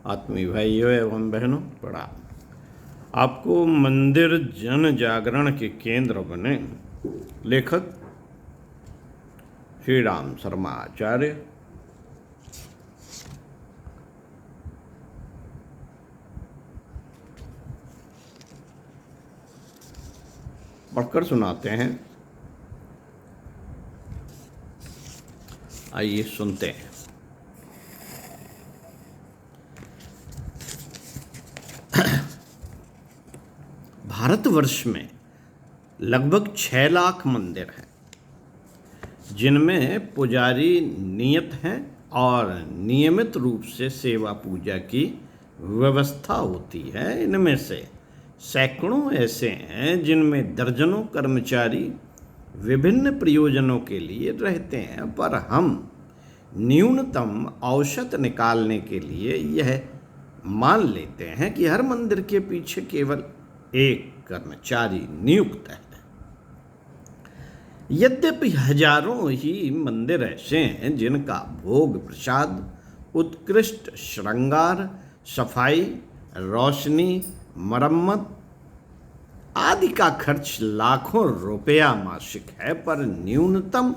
आत्मीय भाइयों एवं बहनों प्रणाम। आपको मंदिर जन जागरण के केंद्र बने लेखक श्री राम शर्मा आचार्य। पढ़कर सुनाते हैं, आइए सुनते हैं। भारतवर्ष में लगभग 6 लाख मंदिर हैं, जिनमें पुजारी नियत हैं और नियमित रूप से सेवा पूजा की व्यवस्था होती है। इनमें से सैकड़ों ऐसे हैं जिनमें दर्जनों कर्मचारी विभिन्न प्रयोजनों के लिए रहते हैं, पर हम न्यूनतम औसत निकालने के लिए यह मान लेते हैं कि हर मंदिर के पीछे केवल एक कर्मचारी नियुक्त है। यद्यपि हजारों ही मंदिर ऐसे हैं जिनका भोग प्रसाद, उत्कृष्ट श्रृंगार, सफाई, रोशनी, मरम्मत आदि का खर्च लाखों रुपया मासिक है, पर न्यूनतम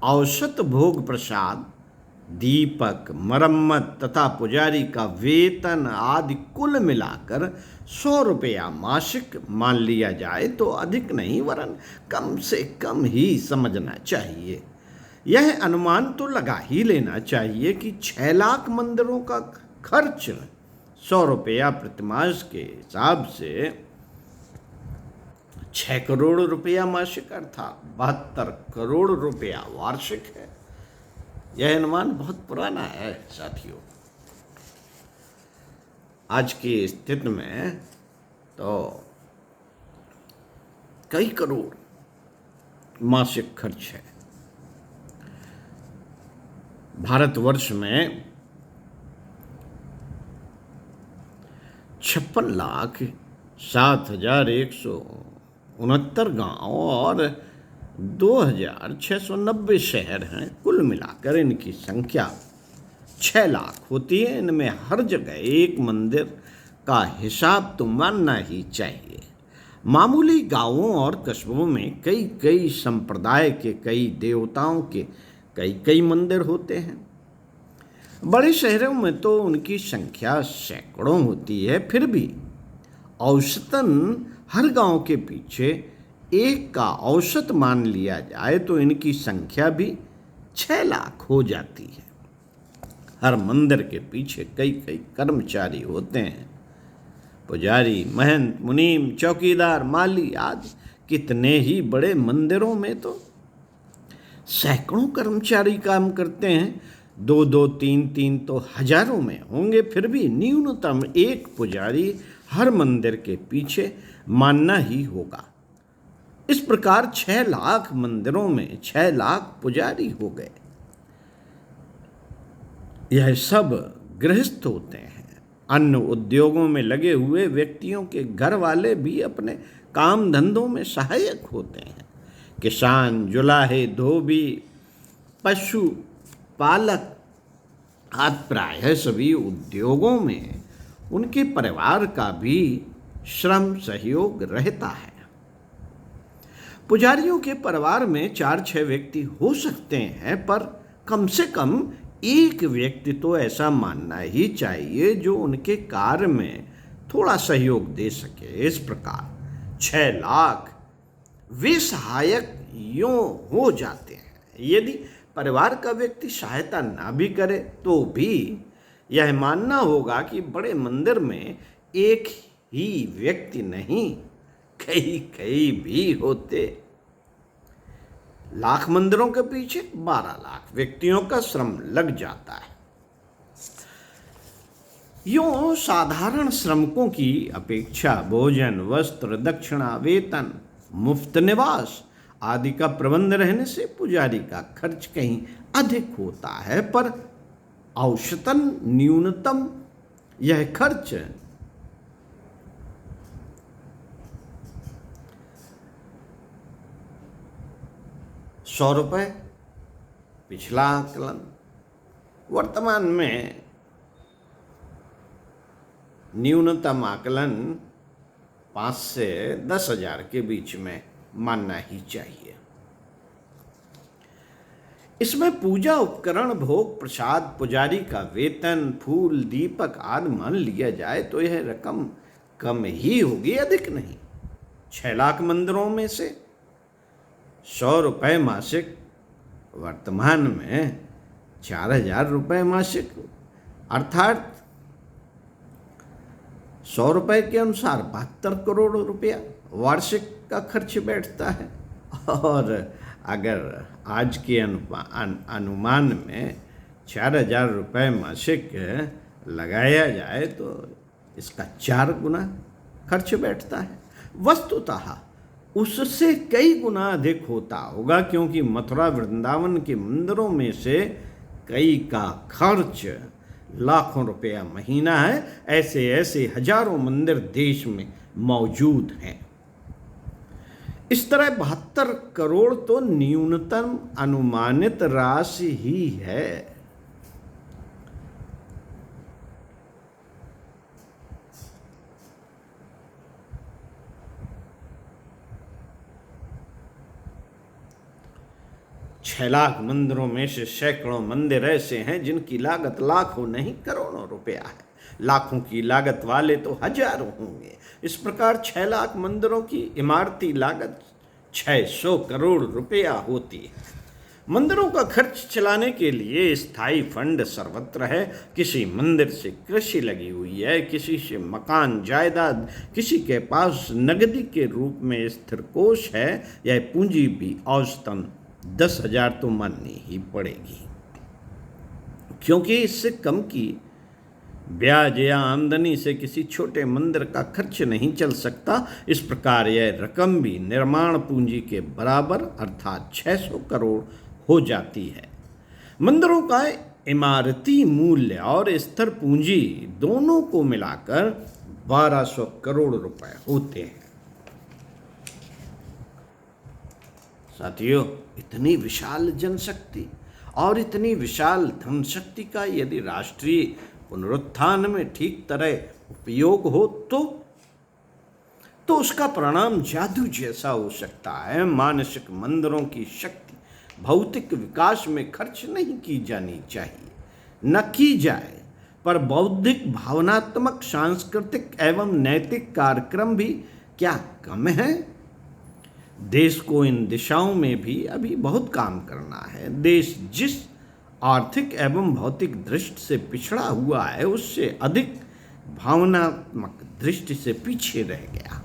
औसत भोग प्रसाद, दीपक, मरम्मत तथा पुजारी का वेतन आदि कुल मिलाकर 100 रुपया मासिक मान लिया जाए तो अधिक नहीं वरन कम से कम ही समझना चाहिए। यह अनुमान तो लगा ही लेना चाहिए कि 6 लाख मंदिरों का खर्च 100 रुपया प्रतिमास के हिसाब से 6 करोड़ रुपया मासिक अर्थात 72 करोड़ रुपया वार्षिक है। यह अनुमान बहुत पुराना है साथियों। आज की स्थिति में तो कई करोड़ मासिक खर्च है। भारतवर्ष में 56,07,169 गांव और 2,690 शहर हैं। कुल मिलाकर इनकी संख्या 6 लाख होती है। इनमें हर जगह एक मंदिर का हिसाब तो मानना ही चाहिए। मामूली गांवों और कस्बों में कई कई संप्रदाय के कई देवताओं के कई कई मंदिर होते हैं। बड़े शहरों में तो उनकी संख्या सैकड़ों होती है। फिर भी औसतन हर गांव के पीछे एक का औसत मान लिया जाए तो इनकी संख्या भी 6 लाख हो जाती है। हर मंदिर के पीछे कई कई कर्मचारी होते हैं। पुजारी, महंत, मुनीम, चौकीदार, माली आदि। कितने ही बड़े मंदिरों में तो सैकड़ों कर्मचारी काम करते हैं। 2-2, 3-3 तो हजारों में होंगे। फिर भी न्यूनतम एक पुजारी हर मंदिर के पीछे मानना ही होगा। इस प्रकार 6 लाख मंदिरों में 6 लाख पुजारी हो गए। यह सब गृहस्थ होते हैं। अन्य उद्योगों में लगे हुए व्यक्तियों के घर वाले भी अपने काम धंधों में सहायक होते हैं। किसान, जुलाहे, धोबी, पशु पालक आदि प्रायः सभी उद्योगों में उनके परिवार का भी श्रम सहयोग रहता है। पुजारियों के परिवार में 4-6 व्यक्ति हो सकते हैं, पर कम से कम एक व्यक्ति तो ऐसा मानना ही चाहिए जो उनके कार्य में थोड़ा सहयोग दे सके। इस प्रकार 6 लाख वे सहायक यूं हो जाते हैं। यदि परिवार का व्यक्ति सहायता ना भी करे तो भी यह मानना होगा कि बड़े मंदिर में एक ही व्यक्ति नहीं, कई कई भी होते। लाख मंदिरों के पीछे 12 लाख व्यक्तियों का श्रम लग जाता है। यूं साधारण श्रमिकों की अपेक्षा भोजन, वस्त्र, दक्षिणा, वेतन, मुफ्त निवास आदि का प्रबंध रहने से पुजारी का खर्च कहीं अधिक होता है, पर औसतन न्यूनतम यह खर्च 100 रुपये। पिछला आकलन वर्तमान में न्यूनतम आकलन 5 से 10,000 के बीच में मानना ही चाहिए। इसमें पूजा उपकरण, भोग प्रसाद, पुजारी का वेतन, फूल, दीपक आदि मान लिया जाए तो यह रकम कम ही होगी, अधिक नहीं। 6 लाख मंदिरों में से 100 रुपये मासिक, वर्तमान में 4,000 रुपये मासिक, अर्थात 100 रुपये के अनुसार 72 करोड़ रुपया वार्षिक का खर्च बैठता है। और अगर आज के अनुमान में 4,000 रुपये मासिक लगाया जाए तो इसका 4 गुना खर्च बैठता है। वस्तुतः उससे कई गुना अधिक होता होगा, क्योंकि मथुरा वृंदावन के मंदिरों में से कई का खर्च लाखों रुपया महीना है। ऐसे ऐसे हजारों मंदिर देश में मौजूद हैं। इस तरह 72 करोड़ तो न्यूनतम अनुमानित राशि ही है। छह लाख मंदिरों में से सैकड़ों मंदिर ऐसे हैं जिनकी लागत लाखों नहीं करोड़ों रुपया है। लाखों की लागत वाले तो हजारों होंगे। इस प्रकार 6 लाख मंदिरों की इमारती लागत 600 करोड़ रुपया होती है। मंदिरों का खर्च चलाने के लिए स्थायी फंड सर्वत्र है। किसी मंदिर से कृषि लगी हुई है, किसी से मकान जायदाद, किसी के पास नगदी के रूप में स्थिर कोष है। यह पूंजी भी औसतन 10,000 तो माननी ही पड़ेगी, क्योंकि इससे कम की ब्याज या आमदनी से किसी छोटे मंदिर का खर्च नहीं चल सकता। इस प्रकार यह रकम भी निर्माण पूंजी के बराबर अर्थात 600 करोड़ हो जाती है। मंदिरों का इमारती मूल्य और स्थिर पूंजी दोनों को मिलाकर 1200 करोड़ रुपए होते हैं। साथियों, इतनी विशाल जनशक्ति और इतनी विशाल धन शक्ति का यदि राष्ट्रीय पुनरुत्थान में ठीक तरह उपयोग हो तो उसका परिणाम जादू जैसा हो सकता है। मानसिक मंदिरों की शक्ति भौतिक विकास में खर्च नहीं की जानी चाहिए, न की जाए, पर बौद्धिक, भावनात्मक, सांस्कृतिक एवं नैतिक कार्यक्रम भी क्या कम है? देश को इन दिशाओं में भी अभी बहुत काम करना है। देश जिस आर्थिक एवं भौतिक दृष्टि से पिछड़ा हुआ है, उससे अधिक भावनात्मक दृष्टि से पीछे रह गया।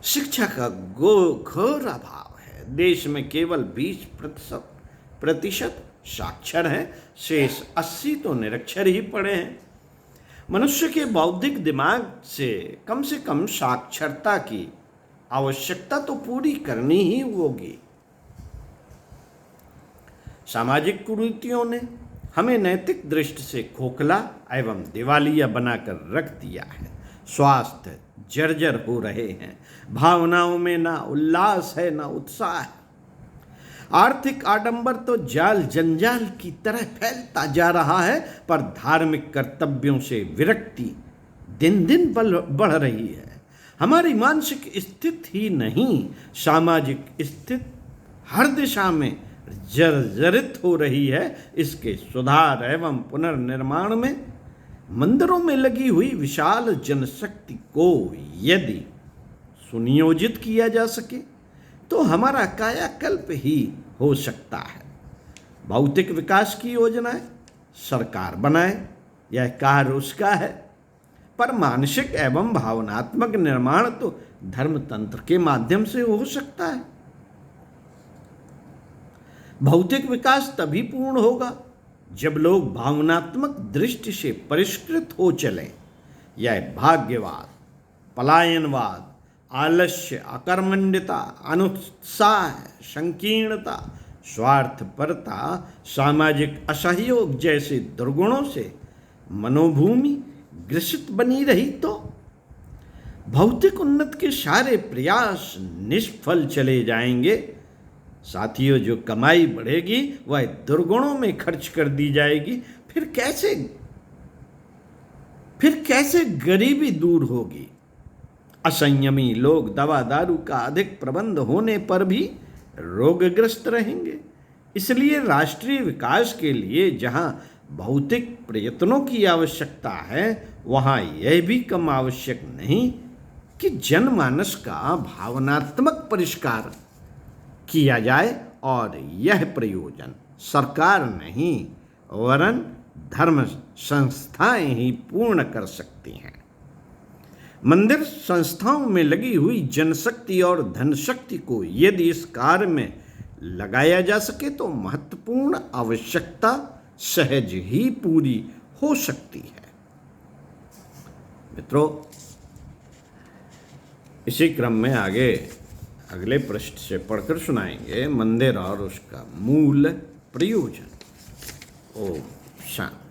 शिक्षा का घोर अभाव है। देश में केवल 20% साक्षर हैं, शेष 80 तो निरक्षर ही पड़े हैं। मनुष्य के बौद्धिक दिमाग से कम साक्षरता की आवश्यकता तो पूरी करनी ही होगी। सामाजिक कुरीतियों ने हमें नैतिक दृष्टि से खोखला एवं दिवालिया बनाकर रख दिया है। स्वास्थ्य जर्जर हो रहे हैं। भावनाओं में ना उल्लास है, ना उत्साह है। आर्थिक आडंबर तो जाल जंजाल की तरह फैलता जा रहा है, पर धार्मिक कर्तव्यों से विरक्ति दिन दिन बढ़ रही है। हमारी मानसिक स्थिति ही नहीं, सामाजिक स्थिति हर दिशा में जर्जरित हो रही है। इसके सुधार एवं पुनर्निर्माण में मंदिरों में लगी हुई विशाल जनशक्ति को यदि सुनियोजित किया जा सके तो हमारा कायाकल्प ही हो सकता है। भौतिक विकास की योजनाएं सरकार बनाए, यह कार्य उसका है, पर मानसिक एवं भावनात्मक निर्माण तो धर्मतंत्र के माध्यम से हो सकता है। भौतिक विकास तभी पूर्ण होगा जब लोग भावनात्मक दृष्टि से परिष्कृत हो चलें। यह भाग्यवाद, पलायनवाद, आलस्य, अकर्मण्यता, अनुत्साह, संकीर्णता, स्वार्थपरता, सामाजिक असहयोग जैसे दुर्गुणों से मनोभूमि ग्रसित बनी रही तो भौतिक उन्नति के सारे प्रयास निष्फल चले जाएंगे। साथियों, जो कमाई बढ़ेगी वह दुर्गुणों में खर्च कर दी जाएगी। फिर कैसे फिर कैसे गरीबी दूर होगी? असंयमी लोग दवा दारू का अधिक प्रबंध होने पर भी रोगग्रस्त रहेंगे। इसलिए राष्ट्रीय विकास के लिए जहां भौतिक प्रयत्नों की आवश्यकता है, वहां यह भी कम आवश्यक नहीं कि जनमानस का भावनात्मक परिष्कार किया जाए, और यह प्रयोजन सरकार नहीं वरन धर्म संस्थाएं ही पूर्ण कर सकती हैं। मंदिर संस्थाओं में लगी हुई जनशक्ति और धनशक्ति को यदि इस कार्य में लगाया जा सके तो महत्वपूर्ण आवश्यकता सहज ही पूरी हो सकती है। मित्रों, इसी क्रम में आगे अगले पृष्ठ से पढ़कर सुनाएंगे मंदिर और उसका मूल प्रयोजन। ओम शांति।